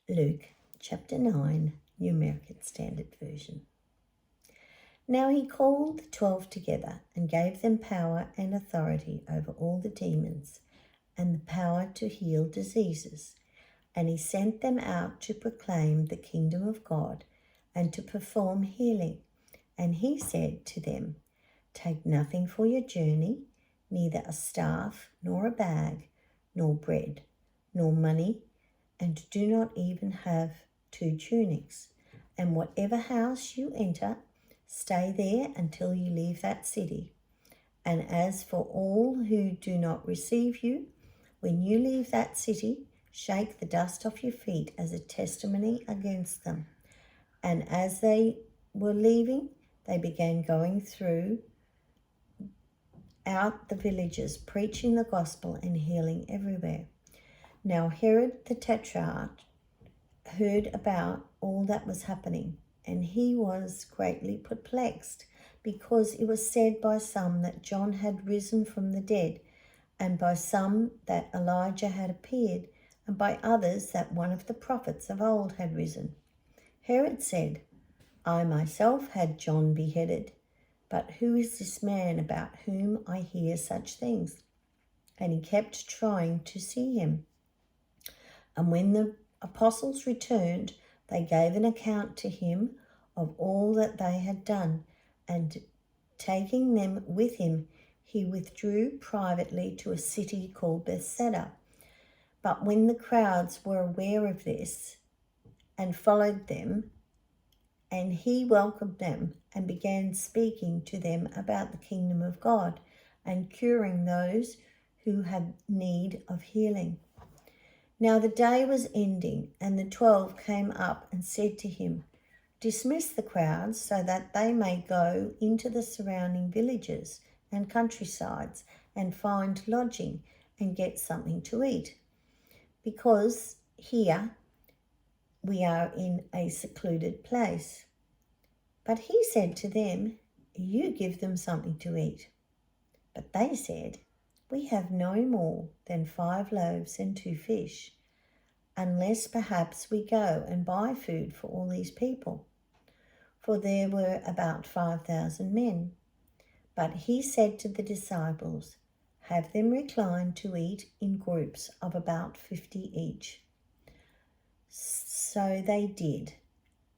Luke chapter 9, New American Standard Version. Now he called the 12 together and gave them power and authority over all the demons and the power to heal diseases. And he sent them out to proclaim the kingdom of God and to perform healing. And he said to them, "Take nothing for your journey, neither a staff, nor a bag, nor bread, nor money, and do not even have 2 tunics. And whatever house you enter, stay there until you leave that city. And as for all who do not receive you, when you leave that city, shake the dust off your feet as a testimony against them." And as they were leaving, they began going through out the villages, preaching the gospel and healing everywhere. Now Herod the Tetrarch heard about all that was happening, and he was greatly perplexed, because it was said by some that John had risen from the dead, and by some that Elijah had appeared, and by others that one of the prophets of old had risen. Herod said, "I myself had John beheaded, but who is this man about whom I hear such things?" And he kept trying to see him. And when the apostles returned, they gave an account to him of all that they had done, and taking them with him, he withdrew privately to a city called Bethsaida. But when the crowds were aware of this and followed them, and he welcomed them and began speaking to them about the kingdom of God and curing those who had need of healing. Now the day was ending, and the 12 came up and said to him, "Dismiss the crowds so that they may go into the surrounding villages and countrysides and find lodging and get something to eat, because here we are in a secluded place." But he said to them, "You give them something to eat." But they said, "We have no more than 5 loaves and 2 fish, unless perhaps we go and buy food for all these people." For there were about 5,000 men. But he said to the disciples, "Have them recline to eat in groups of about 50 each." So they did,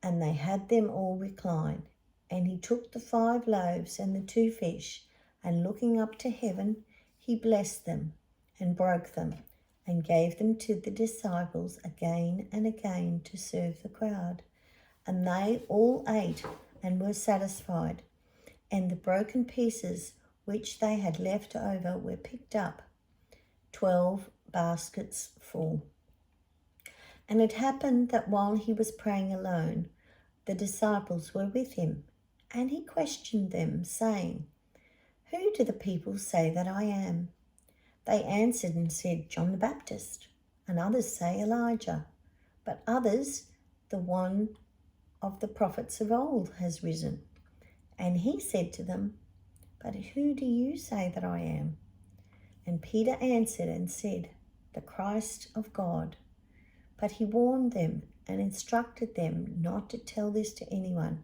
and they had them all recline. And he took the 5 loaves and the 2 fish, and looking up to heaven, he blessed them and broke them and gave them to the disciples again and again to serve the crowd. And they all ate and were satisfied. And the broken pieces which they had left over were picked up, 12 baskets full. And it happened that while he was praying alone, the disciples were with him, and he questioned them, saying, "Who do the people say that I am?" They answered and said, "John the Baptist, and others say Elijah, but others, the one of the prophets of old has risen." And he said to them, "But who do you say that I am?" And Peter answered and said, "The Christ of God." But he warned them and instructed them not to tell this to anyone,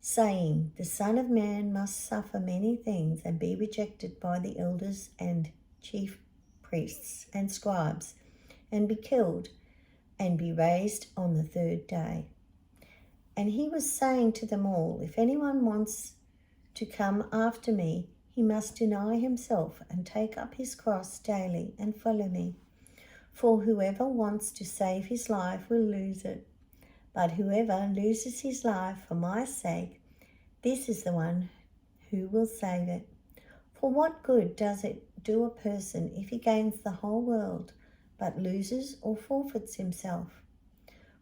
saying, "The Son of Man must suffer many things and be rejected by the elders and chief priests and scribes, and be killed, and be raised on the 3rd day." And he was saying to them all, "If anyone wants to come after me, he must deny himself and take up his cross daily and follow me. For whoever wants to save his life will lose it, but whoever loses his life for my sake, this is the one who will save it. For what good does it do a person if he gains the whole world, but loses or forfeits himself?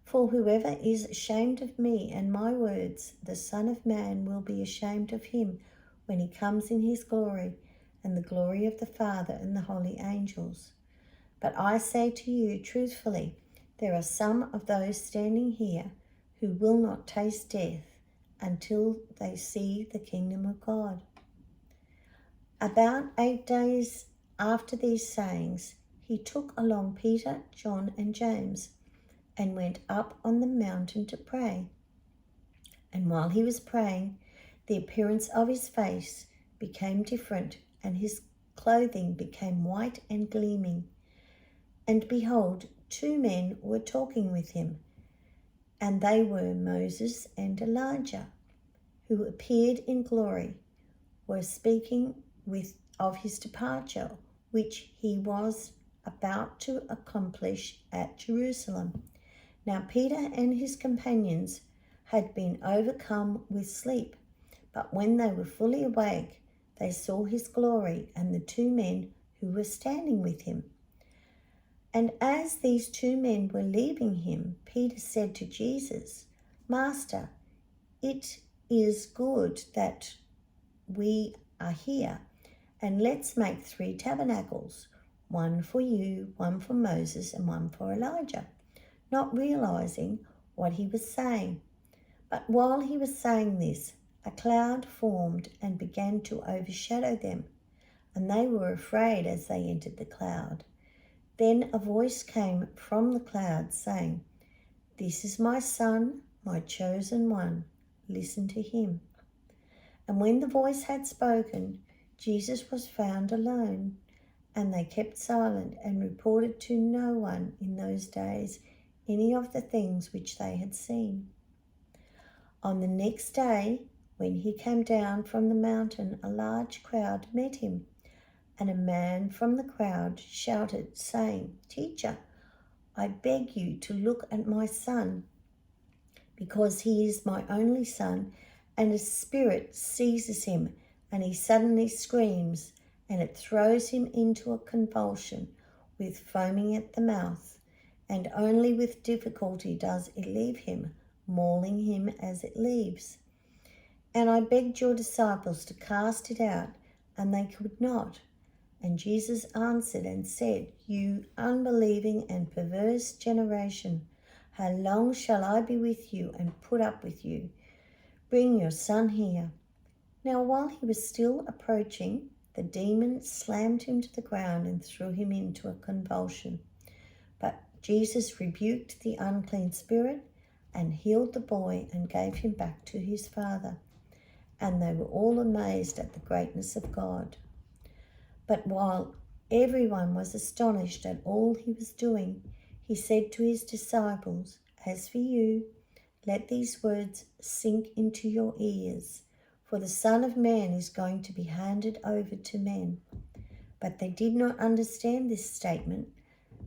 For whoever is ashamed of me and my words, the Son of Man will be ashamed of him when he comes in his glory and the glory of the Father and the holy angels. But I say to you truthfully, there are some of those standing here who will not taste death until they see the kingdom of God." About 8 days after these sayings, he took along Peter, John, and James, and went up on the mountain to pray. And while he was praying, the appearance of his face became different, and his clothing became white and gleaming. And behold, 2 men were talking with him, and they were Moses and Elijah, who appeared in glory, were speaking of his departure, which he was about to accomplish at Jerusalem. Now Peter and his companions had been overcome with sleep, but when they were fully awake, they saw his glory and the 2 men who were standing with him. And as these 2 men were leaving him, Peter said to Jesus, "Master, it is good that we are here, and let's make 3 tabernacles, one for you, one for Moses, and one for Elijah," not realizing what he was saying. But while he was saying this, a cloud formed and began to overshadow them, and they were afraid as they entered the cloud. Then a voice came from the cloud saying, "This is my son, my chosen one. Listen to him." And when the voice had spoken, Jesus was found alone, and they kept silent and reported to no one in those days any of the things which they had seen. On the next day, when he came down from the mountain, a large crowd met him, and a man from the crowd shouted, saying, "Teacher, I beg you to look at my son, because he is my only son, and a spirit seizes him, and he suddenly screams, and it throws him into a convulsion, with foaming at the mouth, and only with difficulty does it leave him, mauling him as it leaves. And I begged your disciples to cast it out, and they could not." And Jesus answered and said, "You unbelieving and perverse generation, how long shall I be with you and put up with you? Bring your son here." Now while he was still approaching, the demon slammed him to the ground and threw him into a convulsion. But Jesus rebuked the unclean spirit and healed the boy and gave him back to his father. And they were all amazed at the greatness of God. But while everyone was astonished at all he was doing, he said to his disciples, "As for you, let these words sink into your ears, for the Son of Man is going to be handed over to men." But they did not understand this statement,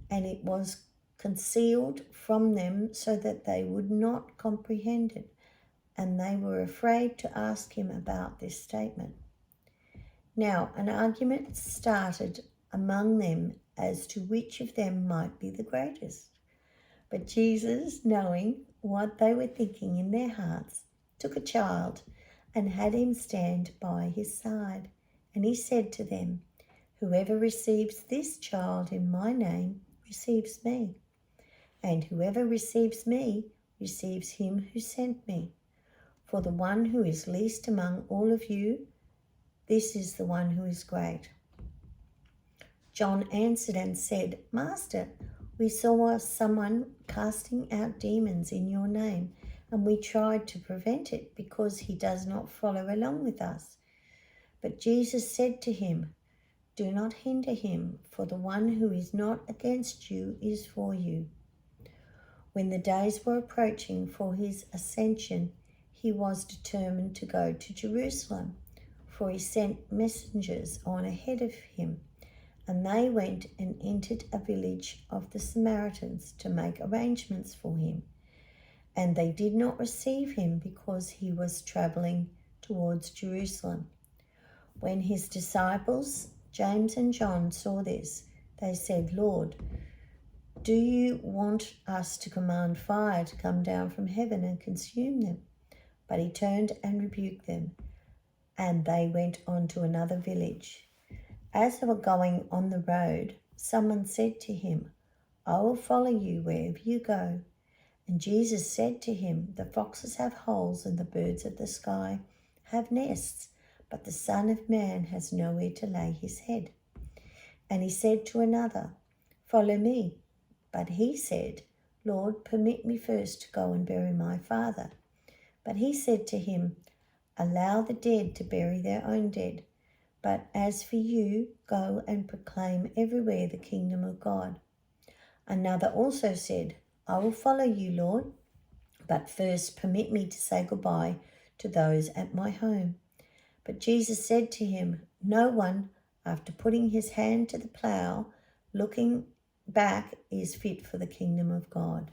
and it was concealed from them so that they would not comprehend it, and they were afraid to ask him about this statement. Now an argument started among them as to which of them might be the greatest. But Jesus, knowing what they were thinking in their hearts, took a child and had him stand by his side. And he said to them, "Whoever receives this child in my name receives me, and whoever receives me receives him who sent me. For the one who is least among all of you, this is the one who is great." John answered and said, "Master, we saw someone casting out demons in your name, and we tried to prevent it because he does not follow along with us." But Jesus said to him, "Do not hinder him, for the one who is not against you is for you." When the days were approaching for his ascension, he was determined to go to Jerusalem, for he sent messengers on ahead of him. And they went and entered a village of the Samaritans to make arrangements for him. And they did not receive him because he was traveling towards Jerusalem. When his disciples, James and John, saw this, they said, "Lord, do you want us to command fire to come down from heaven and consume them?" But he turned and rebuked them, and they went on to another village. As they were going on the road, someone said to him, "I will follow you wherever you go." And Jesus said to him, "The foxes have holes and the birds of the sky have nests, but the Son of Man has nowhere to lay his head." And he said to another, "Follow me." But he said, Lord, permit me first to go and bury my father. But he said to him, Allow the dead to bury their own dead. But as for you, go and proclaim everywhere the kingdom of God. Another also said, I will follow you, Lord, but first permit me to say goodbye to those at my home. But Jesus said to him, No one, after putting his hand to the plough, looking back, is fit for the kingdom of God.